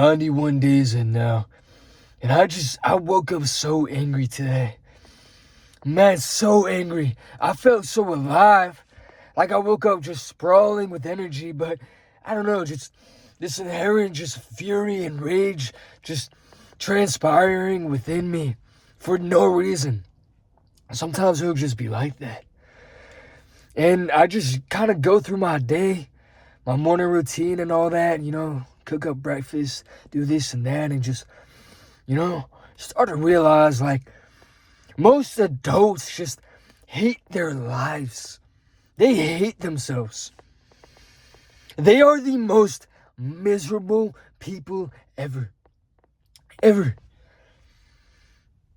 91 days in now. And I woke up so angry today. Man, so angry. I felt so alive. Like I woke up just sprawling with energy, but I don't know, just this inherent just fury and rage just transpiring within me for no reason. Sometimes it'll just be like that. And I just kind of go through my day, my morning routine and all that, cook up breakfast, do this and that, and just, start to realize like most adults just hate their lives. They hate themselves. They are the most miserable people ever. Ever.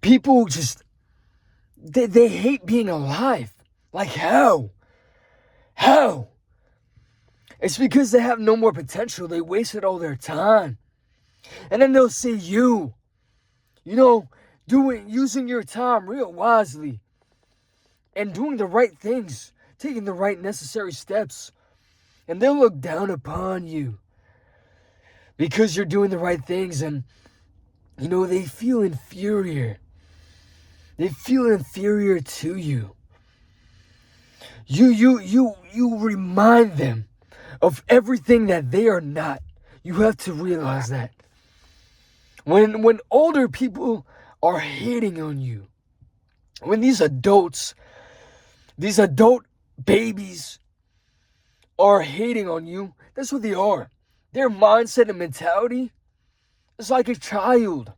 People just, they hate being alive. Like how? How? It's because they have no more potential. They wasted all their time. And then they'll see you, using your time real wisely and doing the right things, taking the right necessary steps. And they'll look down upon you because you're doing the right things, and they feel inferior. They feel inferior to you. You remind them of everything that they are not. You have to realize that. When older people are hating on you, when these adult babies are hating on you, that's what they are. Their mindset and mentality is like a child.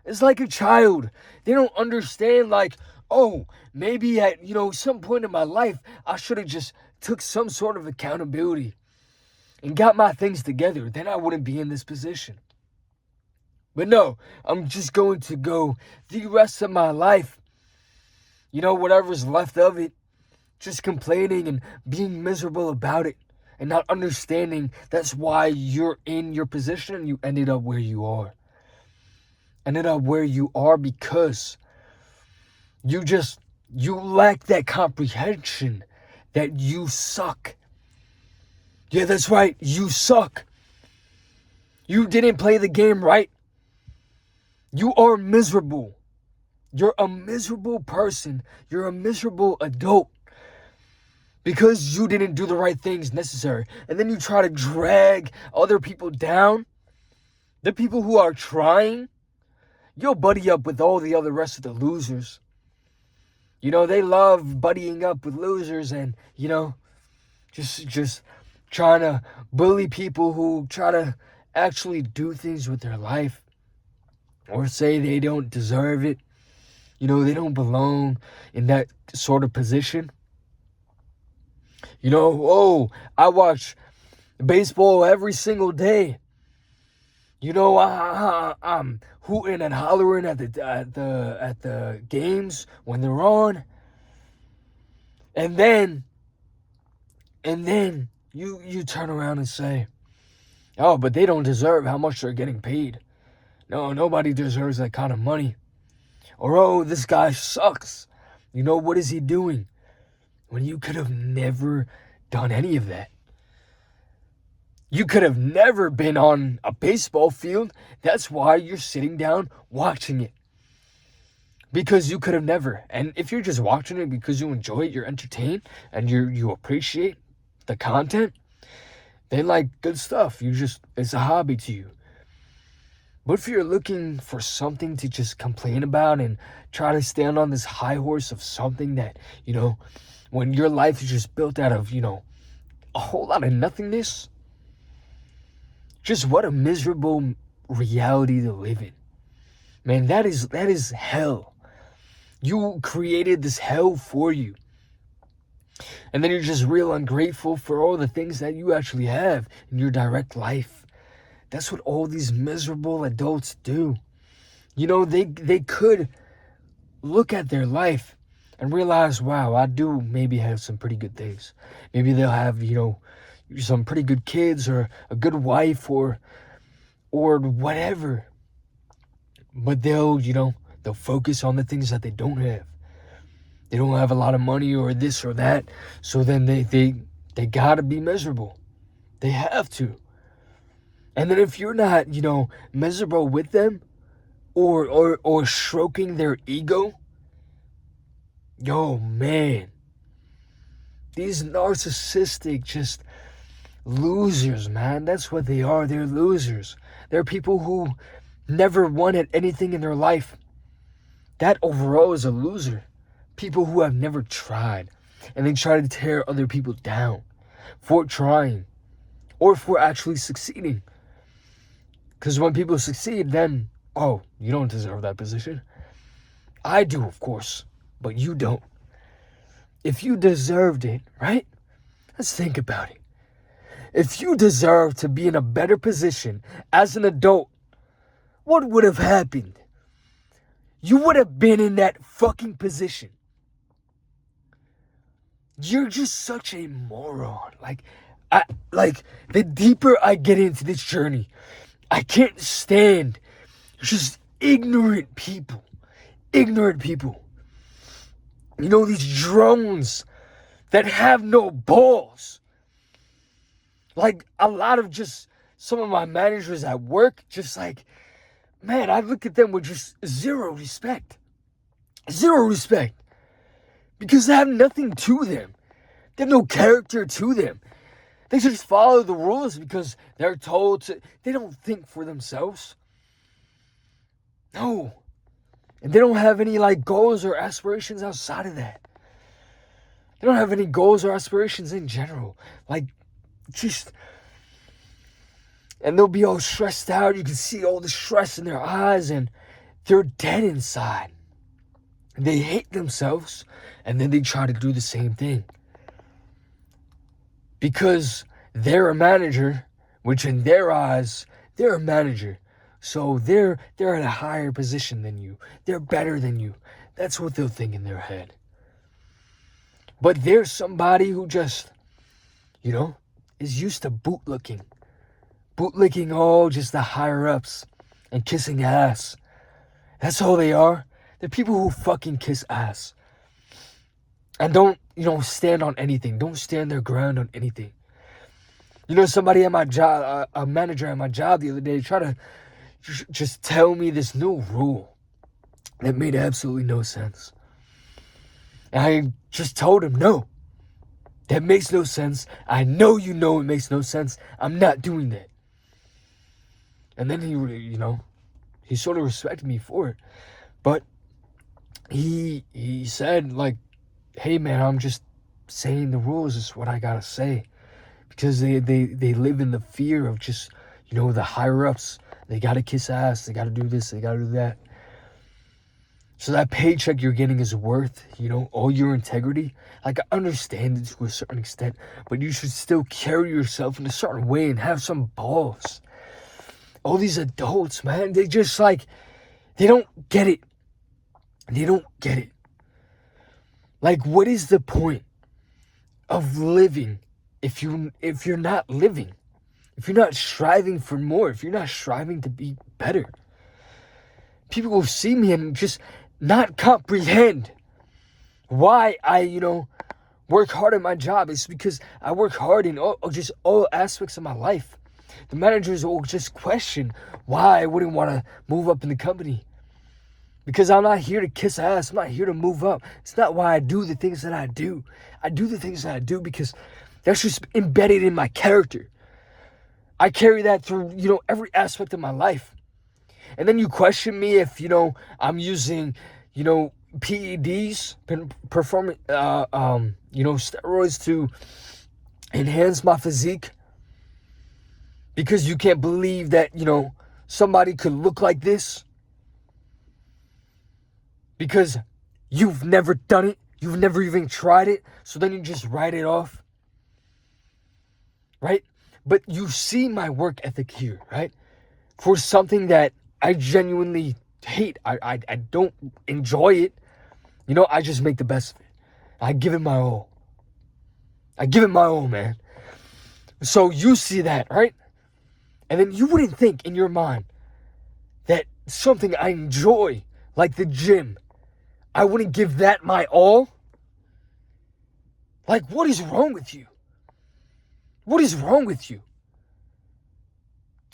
It's like a child. They don't understand like, oh, maybe at, some point in my life, I should have just took some sort of accountability and got my things together. Then I wouldn't be in this position. But no, I'm just going to go the rest of my life, whatever's left of it, just complaining and being miserable about it and not understanding that's why you're in your position and you ended up where you are. Ended up where you are because you lack that comprehension that you suck. Yeah, that's right. You suck. You didn't play the game right. You are miserable. You're a miserable person. You're a miserable adult because you didn't do the right things necessary. And then you try to drag other people down. The people who are trying, you'll buddy up with all the other rest of the losers. They love buddying up with losers and, just trying to bully people who try to actually do things with their life or say they don't deserve it. They don't belong in that sort of position. I watch baseball every single day. I'm hooting and hollering at the games when they're on. And then you turn around and say, oh, but they don't deserve how much they're getting paid. No, nobody deserves that kind of money. Or, oh, this guy sucks. What is he doing? When you could have never done any of that. You could have never been on a baseball field. That's why you're sitting down watching it. Because you could have never. And if you're just watching it because you enjoy it, you're entertained, and you appreciate the content, then like good stuff. It's a hobby to you. But if you're looking for something to just complain about and try to stand on this high horse of something that, when your life is just built out of, a whole lot of nothingness, just what a miserable reality to live in. Man, that is hell. You created this hell for you. And then you're just real ungrateful for all the things that you actually have in your direct life. That's what all these miserable adults do. They could look at their life and realize, wow, I do maybe have some pretty good things. Maybe they'll have, some pretty good kids or a good wife or whatever. But they'll focus on the things that they don't have. They don't have a lot of money or this or that. So then they gotta be miserable. They have to. And then if you're not, miserable with them, or stroking their ego, yo, man, these narcissistic just losers, man. That's what they are. They're losers. They're people who never wanted anything in their life. That overall is a loser. People who have never tried, and they try to tear other people down for trying or for actually succeeding. Because when people succeed, then, oh, you don't deserve that position. I do, of course, but you don't. If you deserved it, right? Let's think about it. If you deserve to be in a better position as an adult, what would have happened? You would have been in that fucking position. You're just such a moron. The deeper I get into this journey, I can't stand just ignorant people. Ignorant people. These drones that have no balls. Like, a lot of just some of my managers at work, just like, man, I look at them with just zero respect. Zero respect. Because they have nothing to them. They have no character to them. They just follow the rules because they're told to. They don't think for themselves. No. And they don't have any, goals or aspirations outside of that. They don't have any goals or aspirations in general. And they'll be all stressed out. You can see all the stress in their eyes, and they're dead inside. They hate themselves, and then they try to do the same thing. Because they're a manager, which in their eyes, they're a manager. So they're at a higher position than you. They're better than you. That's what they'll think in their head. But there's somebody who just, is used to bootlicking. Bootlicking all just the higher-ups and kissing ass. That's all they are. They're people who fucking kiss ass. And don't, stand on anything. Don't stand their ground on anything. Somebody at my job, a manager at my job the other day tried to just tell me this new rule that made absolutely no sense. And I just told him, no, that makes no sense. I know it makes no sense. I'm not doing that. And then he sort of respected me for it. But he said, hey, man, I'm just saying the rules is what I gotta say. Because they live in the fear of just, the higher-ups. They gotta kiss ass. They gotta do this. They gotta do that. So that paycheck you're getting is worth, all your integrity. I understand it to a certain extent, but you should still carry yourself in a certain way and have some balls. All these adults, man, they just they don't get it. They don't get it. What is the point of living if you're not living? If you're not striving for more, if you're not striving to be better? People will see me and just not comprehend why I, work hard at my job. It's because I work hard in all aspects of my life. The managers will just question why I wouldn't want to move up in the company. Because I'm not here to kiss ass. I'm not here to move up. It's not why I do the things that I do. I do the things that I do because that's just embedded in my character. I carry that through, every aspect of my life. And then you question me if, I'm using, PEDs, performance, steroids to enhance my physique. Because you can't believe that, somebody could look like this. Because you've never done it. You've never even tried it. So then you just write it off. Right? But you see my work ethic here, right? For something that I genuinely hate. I don't enjoy it. I just make the best of it. I give it my all. I give it my all, man. So you see that, right? And then you wouldn't think in your mind that something I enjoy, like the gym, I wouldn't give that my all? What is wrong with you? What is wrong with you?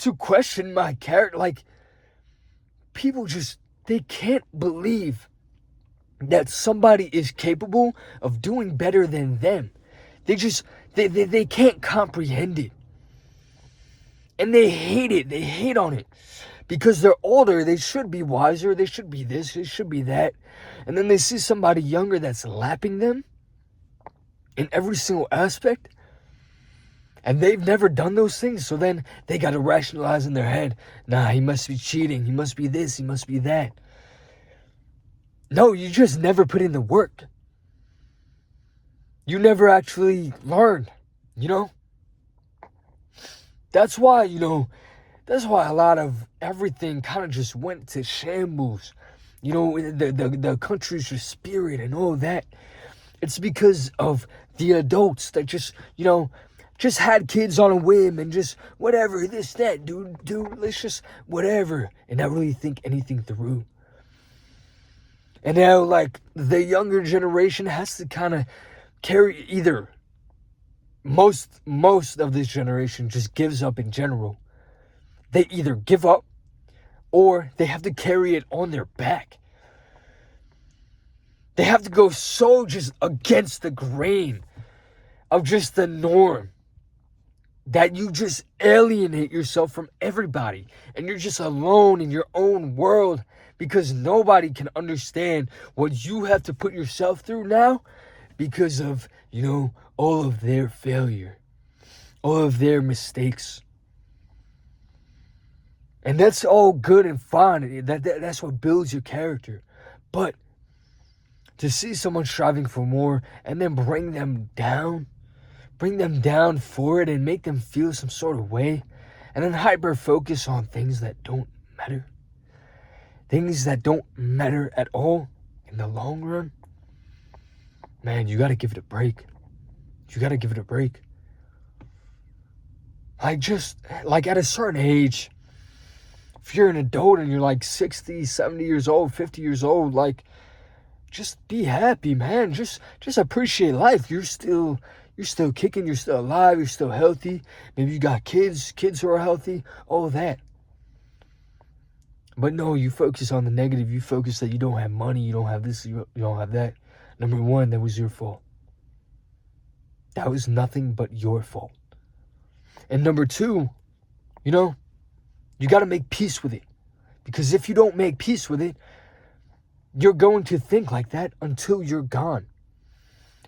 to question my character. Like, people just, they can't believe that somebody is capable of doing better than them. They can't comprehend it. And they hate it. They hate on it. Because they're older, they should be wiser, they should be this, they should be that. And then they see somebody younger that's lapping them in every single aspect. And they've never done those things. So then they got to rationalize in their head, nah, he must be cheating, he must be this, he must be that. No, you just never put in the work. You never actually learned, you know? That's why, that's why a lot of everything kind of just went to shambles. The country's spirit and all that. It's because of the adults that just had kids on a whim and just whatever, this, that, dude, let's just whatever. And not really think anything through. And now, like, the younger generation has to kind of carry either. Most of this generation just gives up in general. They either give up or they have to carry it on their back. They have to go so just against the grain of just the norm that you just alienate yourself from everybody. And you're just alone in your own world because nobody can understand what you have to put yourself through now because of, all of their failure, all of their mistakes. And that's all good and fine. That's what builds your character. But to see someone striving for more and then bring them down for it and make them feel some sort of way, and then hyper focus on things that don't matter. Things that don't matter at all in the long run. Man, you got to give it a break. Like at a certain age, if you're an adult and you're like 60, 70 years old, 50 years old, like, just be happy, man. Just appreciate life. You're still kicking, you're still alive, you're still healthy. Maybe you got kids who are healthy, all of that. But no, you focus on the negative. You focus that you don't have money, you don't have this, you don't have that. Number one, that was your fault. That was nothing but your fault. And number two, you got to make peace with it. Because if you don't make peace with it, you're going to think like that until you're gone.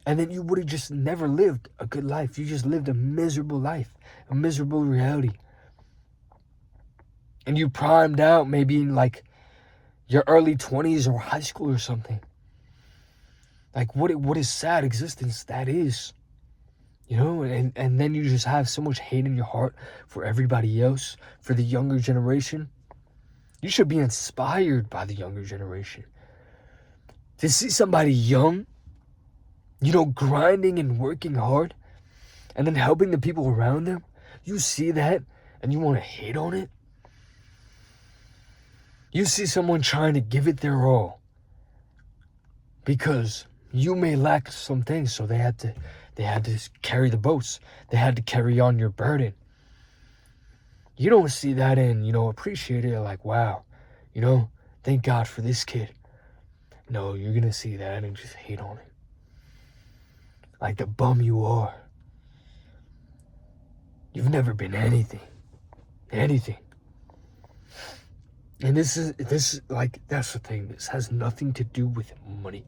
And then you would have just never lived a good life. You just lived a miserable life, a miserable reality. And you primed out maybe in like your early 20s or high school or something. Like what is sad existence that is. And then you just have so much hate in your heart for everybody else, for the younger generation. You should be inspired by the younger generation. To see somebody young, grinding and working hard, and then helping the people around them, you see that and you want to hate on it. You see someone trying to give it their all because you may lack some things, so they had to carry the boats. They had to carry on your burden. You don't see that and, appreciate it like, wow, thank God for this kid. No, you're going to see that and just hate on it. Like the bum you are. You've never been anything. And this is like, that's the thing. This has nothing to do with money.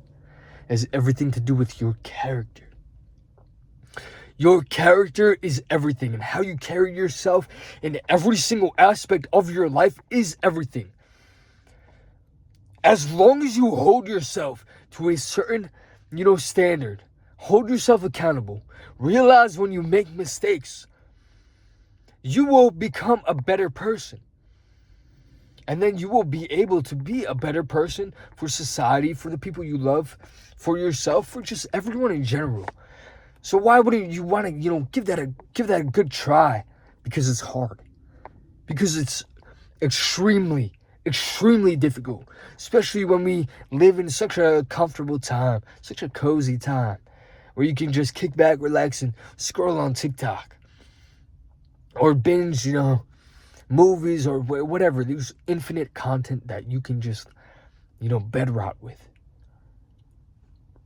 It has everything to do with your character. Your character is everything, and how you carry yourself in every single aspect of your life is everything. As long as you hold yourself to a certain, standard, hold yourself accountable, realize when you make mistakes, you will become a better person. And then you will be able to be a better person for society, for the people you love, for yourself, for just everyone in general. So why wouldn't you want to, give that a good try? Because it's hard. Because it's extremely, extremely difficult. Especially when we live in such a comfortable time, such a cozy time, where you can just kick back, relax, and scroll on TikTok. Or binge, movies or whatever. There's infinite content that you can just, bed rot with.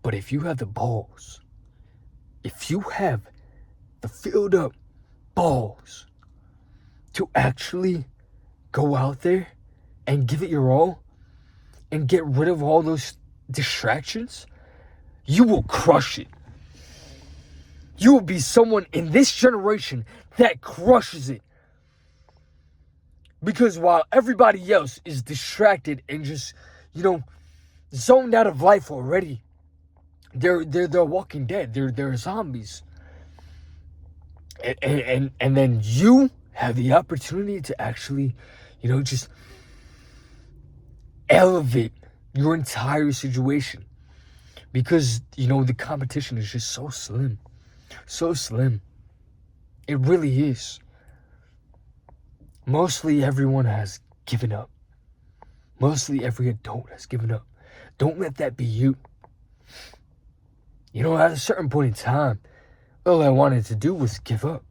But if you have the balls, if you have the filled up balls to actually go out there and give it your all and get rid of all those distractions, you will crush it. You will be someone in this generation that crushes it. Because while everybody else is distracted and just, zoned out of life already, they're walking dead. They're zombies. And then you have the opportunity to actually, just elevate your entire situation. Because, the competition is just so slim. So slim. It really is. Mostly everyone has given up. Mostly every adult has given up. Don't let that be you. At a certain point in time, all I wanted to do was give up.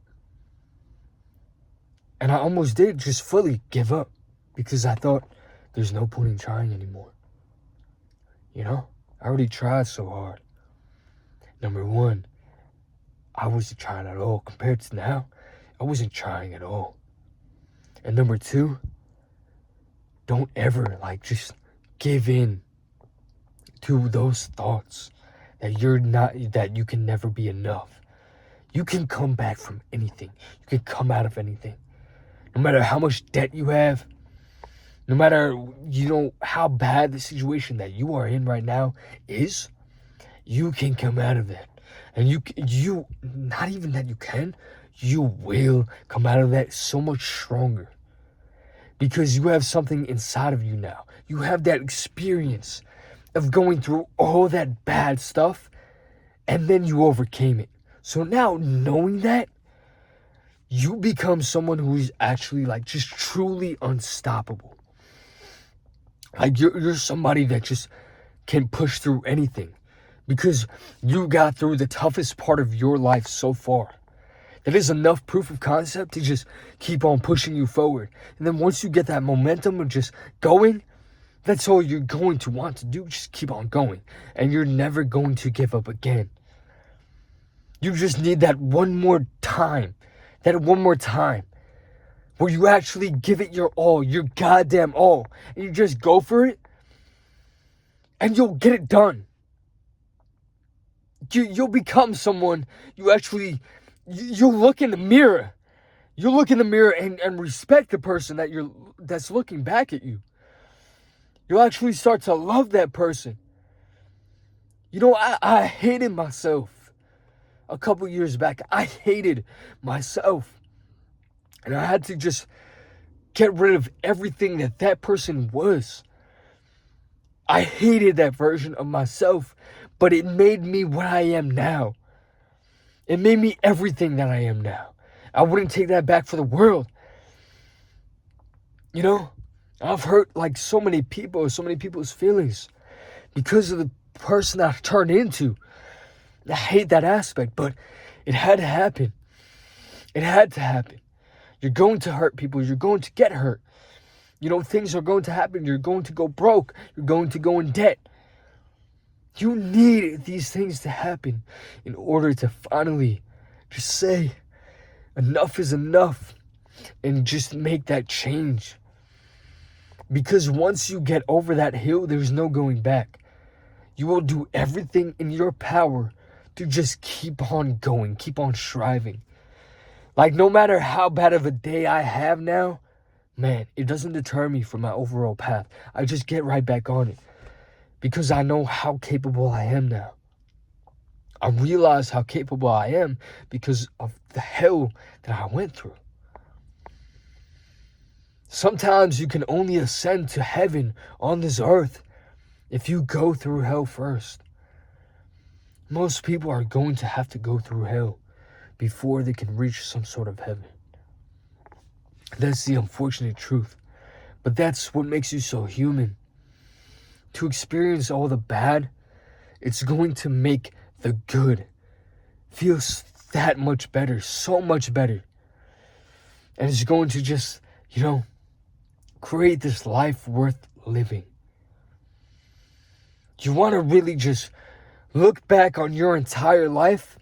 And I almost did just fully give up because I thought there's no point in trying anymore. I already tried so hard. Number one, I wasn't trying at all. Compared to now, I wasn't trying at all. And number two, don't ever just give in to those thoughts that you can never be enough. You can come back from anything. You can come out of anything. No matter how much debt you have, no matter, how bad the situation that you are in right now is, you can come out of that. And you not even that you can, you will come out of that so much stronger. Because you have something inside of you now. You have that experience of going through all that bad stuff, and then you overcame it. So now, knowing that, you become someone who's actually just truly unstoppable. You're somebody that just can push through anything because you got through the toughest part of your life so far. That is enough proof of concept to just keep on pushing you forward. And then once you get that momentum of just going, that's all you're going to want to do. Just keep on going. And you're never going to give up again. You just need that one more time. That one more time. Where you actually give it your all. Your goddamn all. And you just go for it. And you'll get it done. You'll become someone you actually... You look in the mirror. You look in the mirror and respect the person that's looking back at you. You'll actually start to love that person. I hated myself a couple years back. I hated myself. And I had to just get rid of everything that person was. I hated that version of myself, but it made me what I am now. It made me everything that I am now. I wouldn't take that back for the world. I've hurt so many people's feelings because of the person I turned into. I hate that aspect, but it had to happen. It had to happen. You're going to hurt people. You're going to get hurt. Things are going to happen. You're going to go broke. You're going to go in debt. You need these things to happen in order to finally just say enough is enough and just make that change. Because once you get over that hill, there's no going back. You will do everything in your power to just keep on going, keep on striving. No matter how bad of a day I have now, man, it doesn't deter me from my overall path. I just get right back on it. Because I know how capable I am now. I realize how capable I am because of the hell that I went through. Sometimes you can only ascend to heaven on this earth if you go through hell first. Most people are going to have to go through hell before they can reach some sort of heaven. That's the unfortunate truth. But that's what makes you so human. To experience all the bad, it's going to make the good feel that much better, so much better. And it's going to just you know, create this life worth living. You want to really just look back on your entire life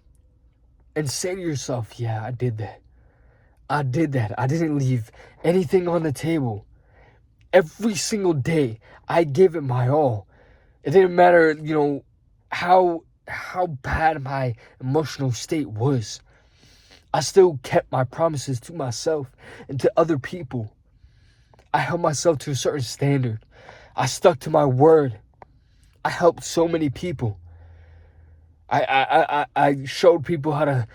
and say to yourself, yeah, I did that. I did that. I didn't leave anything on the table. Every single day, I gave it my all. It didn't matter, how bad my emotional state was. I still kept my promises to myself and to other people. I held myself to a certain standard. I stuck to my word. I helped so many people. I showed people how to,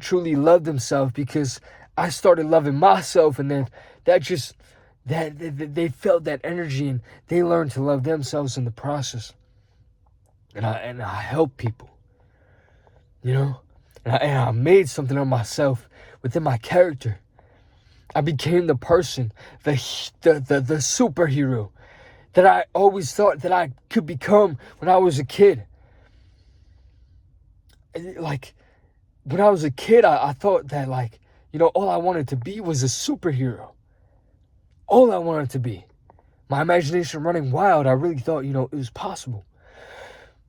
truly love themselves because I started loving myself, and then they felt that energy and they learned to love themselves in the process. And I helped people, and I made something of myself within my character. I became the person, the superhero that I always thought that I could become when I was a kid. Like, when I was a kid, I thought that, all I wanted to be was a superhero. All I wanted to be. My imagination running wild, I really thought, it was possible.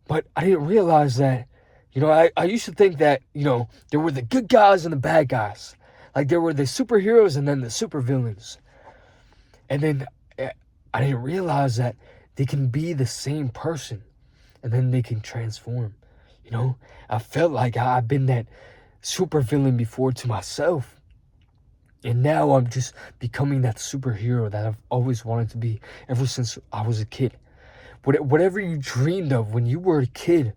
But I didn't realize that, I used to think that, there were the good guys and the bad guys. Like, there were the superheroes and then the supervillains. And then I didn't realize that they can be the same person and then they can transform. I felt like I've been that supervillain before to myself. And now I'm just becoming that superhero that I've always wanted to be ever since I was a kid. Whatever you dreamed of when you were a kid,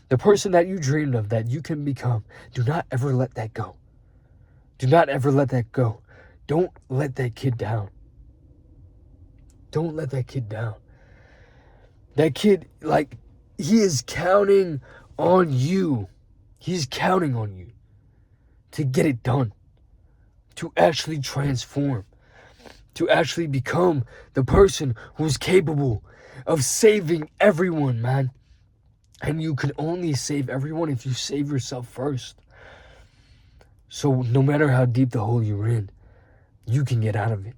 the person that you dreamed of that you can become, do not ever let that go. Do not ever let that go. Don't let that kid down. Don't let that kid down. That kid, he is counting on you. He's counting on you to get it done, to actually transform, to actually become the person who's capable of saving everyone, man. And you can only save everyone if you save yourself first. So no matter how deep the hole you're in, you can get out of it.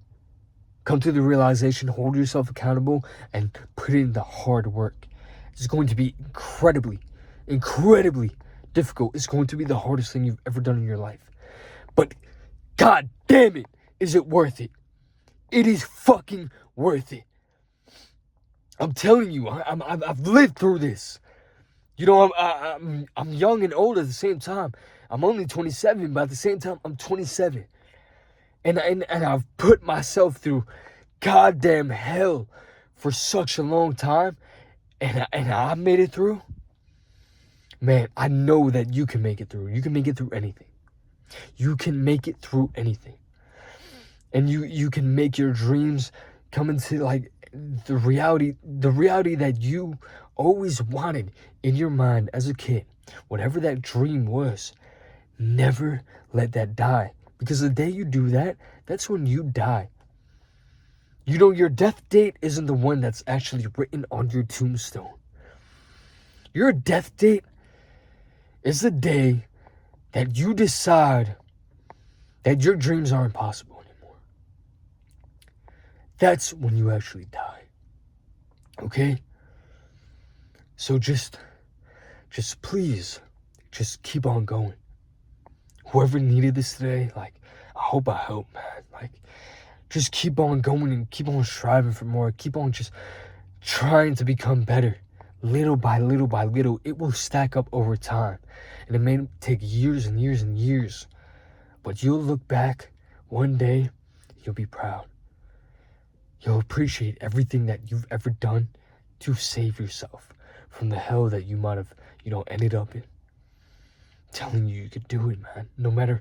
Come to the realization, hold yourself accountable, and put in the hard work. It's going to be incredibly difficult. It's going to be the hardest thing you've ever done in your life. But god damn it, is it worth it? It is fucking worth it. I'm telling you, I've lived through this. I'm young and old at the same time. I'm only 27, but at the same time, I'm 27. And I've put myself through goddamn hell for such a long time. And I made it through. Man, I know that you can make it through. You can make it through anything. You can make it through anything. And you can make your dreams come into the reality that you always wanted in your mind as a kid. Whatever that dream was, never let that die. Because the day you do that, that's when you die. Your death date isn't the one that's actually written on your tombstone. Your death date is the day that you decide that your dreams aren't possible anymore. That's when you actually die. Okay? So just please, just keep on going. Whoever needed this today, I hope I help, man. Just keep on going and keep on striving for more. Keep on just trying to become better. Little by little by little, it will stack up over time. And it may take years and years and years. But you'll look back one day, you'll be proud. You'll appreciate everything that you've ever done to save yourself from the hell that you might have, ended up in. I'm telling you could do it, man. No matter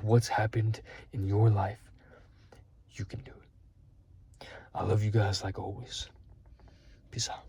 what's happened in your life, you can do it. I love you guys like always. Peace out.